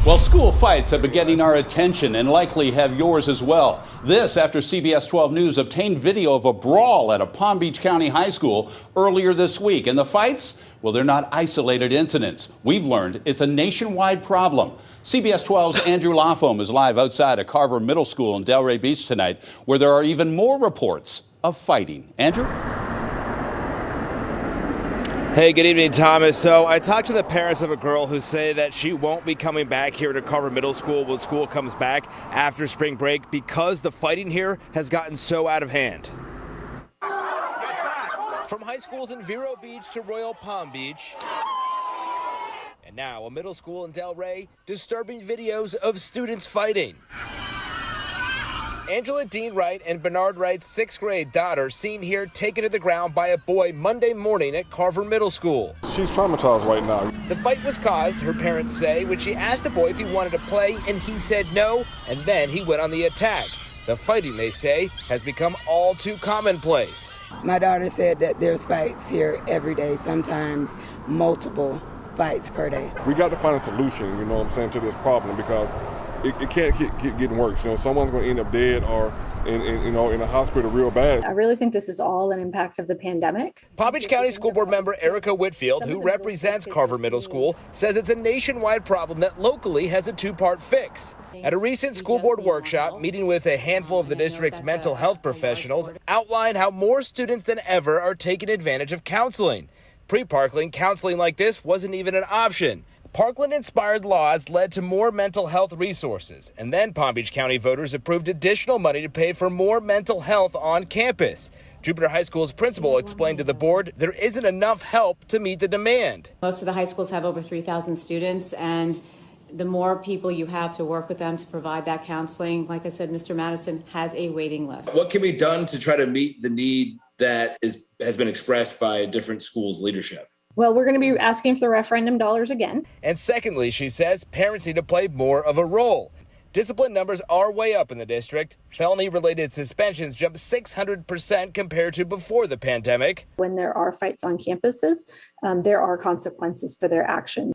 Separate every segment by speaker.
Speaker 1: Well, school fights have been getting our attention and likely have yours as well. This after CBS 12 News obtained video of a brawl at a Palm Beach County high school earlier this week. And the fights, well, they're not isolated incidents. We've learned it's a nationwide problem. CBS 12's Andrew Lafome is live outside of Carver Middle School in Delray Beach tonight, where there are even more reports of fighting. Andrew?
Speaker 2: Hey, good evening, Thomas. So I talked to the parents of a girl who say that she won't be coming back here to Carver Middle School when school comes back after spring break because the fighting here has gotten so out of hand. From high schools in Vero Beach to Royal Palm Beach, and now a middle school in Delray, disturbing videos of students fighting. Angela Dean-Wright and Bernard Wright's 6th grade daughter seen here taken to the ground by a boy Monday morning at Carver Middle School.
Speaker 3: She's traumatized right now.
Speaker 2: The fight was caused, her parents say, when she asked the boy if he wanted to play and he said no, and then he went on the attack. The fighting, they say, has become all too commonplace.
Speaker 4: My daughter said that there's fights here every day, sometimes multiple fights per day.
Speaker 3: We got to find a solution, you know what I'm saying, to this problem because it can't keep getting worse. You know, someone's going to end up dead or in a hospital real bad.
Speaker 5: I really think this is all an impact of the pandemic.
Speaker 2: Palm Beach County School Board member Erica Whitfield, who represents Carver Middle School, says it's a nationwide problem that locally has a two-part fix. At a recent school board workshop, meeting with a handful of the district's mental health professionals outlined how more students than ever are taking advantage of counseling. Pre-Parkland, counseling like this wasn't even an option. Parkland-inspired laws led to more mental health resources, and then Palm Beach County voters approved additional money to pay for more mental health on campus. Jupiter High School's principal explained to the board there isn't enough help to meet the demand.
Speaker 6: Most of the high schools have over 3,000 students, and the more people you have to work with them to provide that counseling, like I said, Mr. Madison has a waiting list.
Speaker 7: What can be done to try to meet the need that has been expressed by different schools' leadership?
Speaker 5: Well, we're going to be asking for the referendum dollars again.
Speaker 2: And secondly, she says parents need to play more of a role. Discipline numbers are way up in the district. Felony-related suspensions jumped 600% compared to before the pandemic.
Speaker 5: When there are fights on campuses, there are consequences for their actions.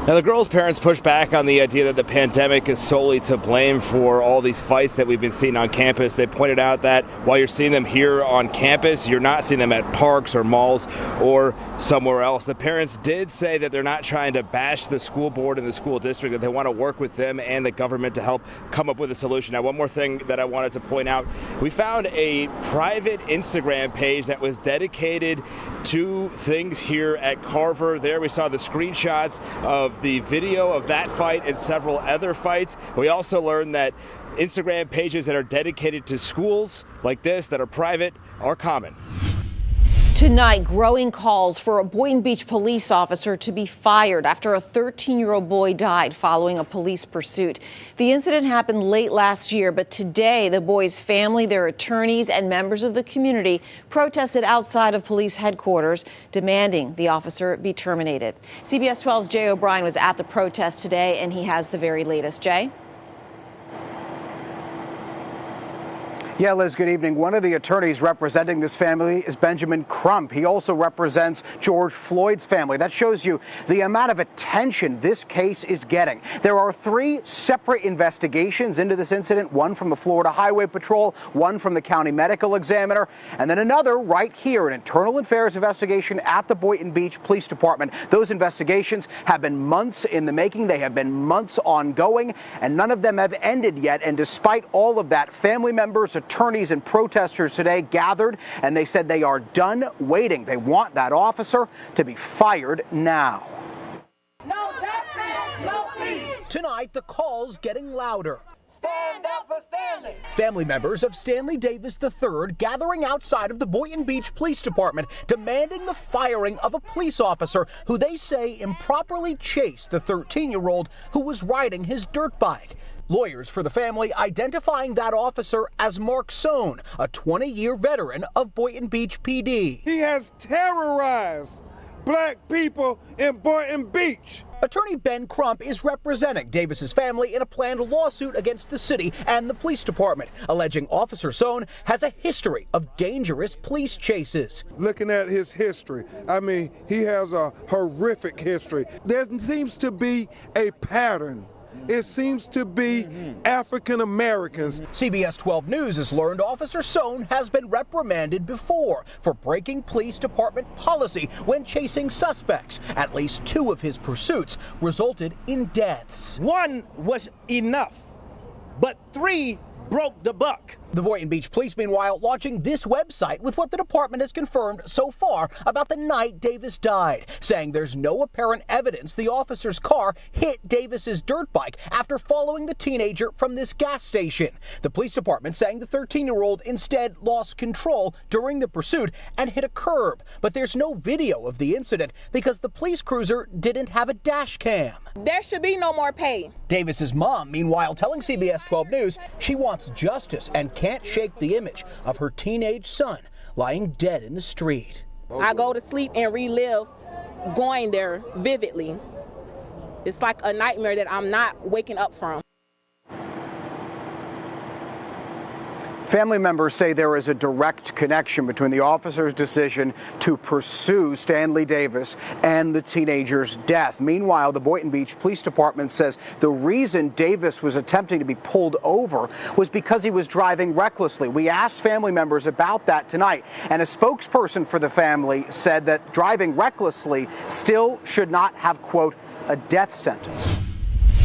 Speaker 2: Now, the girls' parents push back on the idea that the pandemic is solely to blame for all these fights that we've been seeing on campus. They pointed out that while you're seeing them here on campus, you're not seeing them at parks or malls or somewhere else. The parents did say that they're not trying to bash the school board and the school district, that they want to work with them and the government to help come up with a solution. Now, one more thing that I wanted to point out, we found a private Instagram page that was dedicated to things here at Carver. There we saw the screenshots of the video of that fight and several other fights. We also learned that Instagram pages that are dedicated to schools like this, that are private, are common.
Speaker 8: Tonight, growing calls for a Boynton Beach police officer to be fired after a 13-year-old boy died following a police pursuit. The incident happened late last year, but today the boy's family, their attorneys, and members of the community protested outside of police headquarters, demanding the officer be terminated. CBS 12's Jay O'Brien was at the protest today, and he has the very latest. Jay?
Speaker 9: Yeah, Liz, good evening. One of the attorneys representing this family is Benjamin Crump. He also represents George Floyd's family. That shows you the amount of attention this case is getting. There are 3 separate investigations into this incident, one from the Florida Highway Patrol, one from the county medical examiner, and then another right here, an internal affairs investigation at the Boynton Beach Police Department. Those investigations have been months in the making. They have been months ongoing, and none of them have ended yet. And despite all of that, family members, attorneys and protesters today gathered, and they said they are done waiting. They want that officer to be fired now.
Speaker 10: No justice, no peace.
Speaker 9: Tonight, the calls getting louder.
Speaker 10: Stand up for Stanley.
Speaker 9: Family members of Stanley Davis III gathering outside of the Boynton Beach Police Department, demanding the firing of a police officer who they say improperly chased the 13-year-old who was riding his dirt bike. Lawyers for the family identifying that officer as Mark Sohn, a 20-year veteran of Boynton Beach PD.
Speaker 3: He has terrorized
Speaker 11: black people in Boynton Beach.
Speaker 9: Attorney Ben Crump is representing Davis's family in a planned lawsuit against the city and the police department, alleging Officer Sohn has a history of dangerous police chases.
Speaker 11: Looking at his history, I mean, he has a horrific history. There seems to be a pattern. It seems to be African Americans.
Speaker 9: CBS 12 News has learned Officer Sohn has been reprimanded before for breaking police department policy when chasing suspects. At least 2 of his pursuits resulted in deaths.
Speaker 12: 1 was enough, but 3 broke the buck.
Speaker 9: The Boynton Beach Police, meanwhile, launching this website with what the department has confirmed so far about the night Davis died, saying there's no apparent evidence the officer's car hit Davis's dirt bike after following the teenager from this gas station. The police department saying the 13-year-old instead lost control during the pursuit and hit a curb. But there's no video of the incident because the police cruiser didn't have a dash cam.
Speaker 13: There should be no more pay.
Speaker 9: Davis's mom, meanwhile, telling CBS 12 News she wants justice and can't shake the image of her teenage son lying dead in the street.
Speaker 13: I go to sleep and relive going there vividly. It's like a nightmare that I'm not waking up from.
Speaker 9: Family members say there is a direct connection between the officer's decision to pursue Stanley Davis and the teenager's death. Meanwhile, the Boynton Beach Police Department says the reason Davis was attempting to be pulled over was because he was driving recklessly. We asked family members about that tonight, and a spokesperson for the family said that driving recklessly still should not have, quote, a death sentence.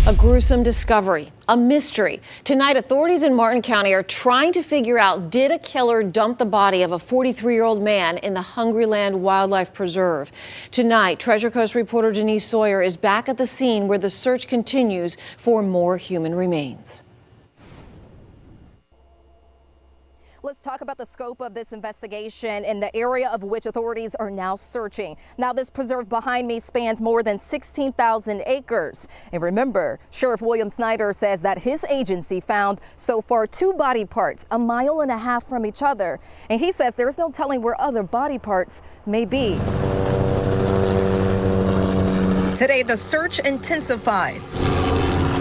Speaker 8: A gruesome discovery, a mystery. Tonight, authorities in Martin County are trying to figure out, did a killer dump the body of a 43-year-old man in the Hungryland Wildlife Preserve? Tonight, Treasure Coast reporter Denise Sawyer is back at the scene where the search continues for more human remains.
Speaker 14: Let's talk about the scope of this investigation and the area of which authorities are now searching. Now, this preserve behind me spans more than 16,000 acres. And remember, Sheriff William Snyder says that his agency found so far 2 body parts 1.5 miles from each other. And he says there's no telling where other body parts may be. Today, the search intensifies.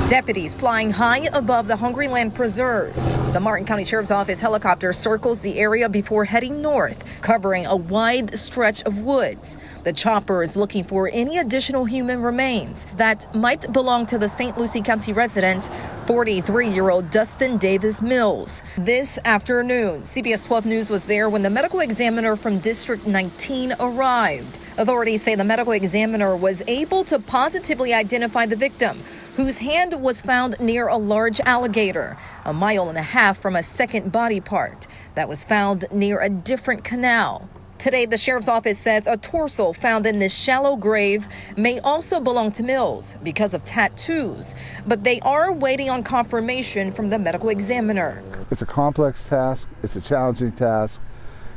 Speaker 14: Deputies flying high above the Hungryland Preserve. The Martin County Sheriff's Office helicopter circles the area before heading north, covering a wide stretch of woods. The chopper is looking for any additional human remains that might belong to the St. Lucie County resident, 43-year-old Dustin Davis Mills. This afternoon, CBS 12 News was there when the medical examiner from District 19 arrived. Authorities say the medical examiner was able to positively identify the victim, whose hand was found near a large alligator, 1.5 miles from a second body part that was found near a different canal. Today, the sheriff's office says a torso found in this shallow grave may also belong to Mills because of tattoos, but they are waiting on confirmation from the medical examiner.
Speaker 15: It's a complex task. It's a challenging task.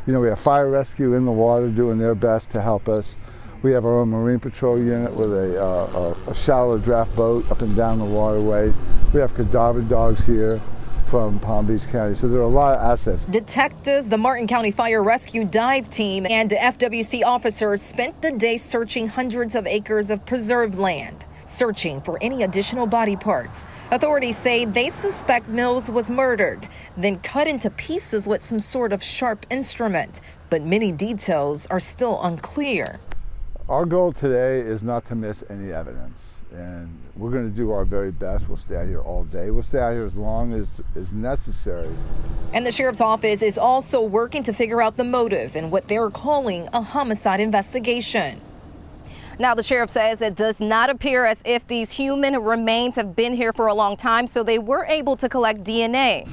Speaker 15: You know, we have fire rescue in the water doing their best to help us. We have our own Marine Patrol unit with a shallow draft boat up and down the waterways. We have cadaver dogs here from Palm Beach County, so there are a lot of assets.
Speaker 14: Detectives, the Martin County Fire Rescue Dive Team, and FWC officers spent the day searching hundreds of acres of preserved land, searching for any additional body parts. Authorities say they suspect Mills was murdered, then cut into pieces with some sort of sharp instrument, but many details are still unclear.
Speaker 15: Our goal today is not to miss any evidence, and we're going to do our very best. We'll stay out here all day. We'll stay out here as long as is necessary.
Speaker 14: And the sheriff's office is also working to figure out the motive in what they're calling a homicide investigation. Now, the sheriff says it does not appear as if these human remains have been here for a long time, so they were able to collect DNA.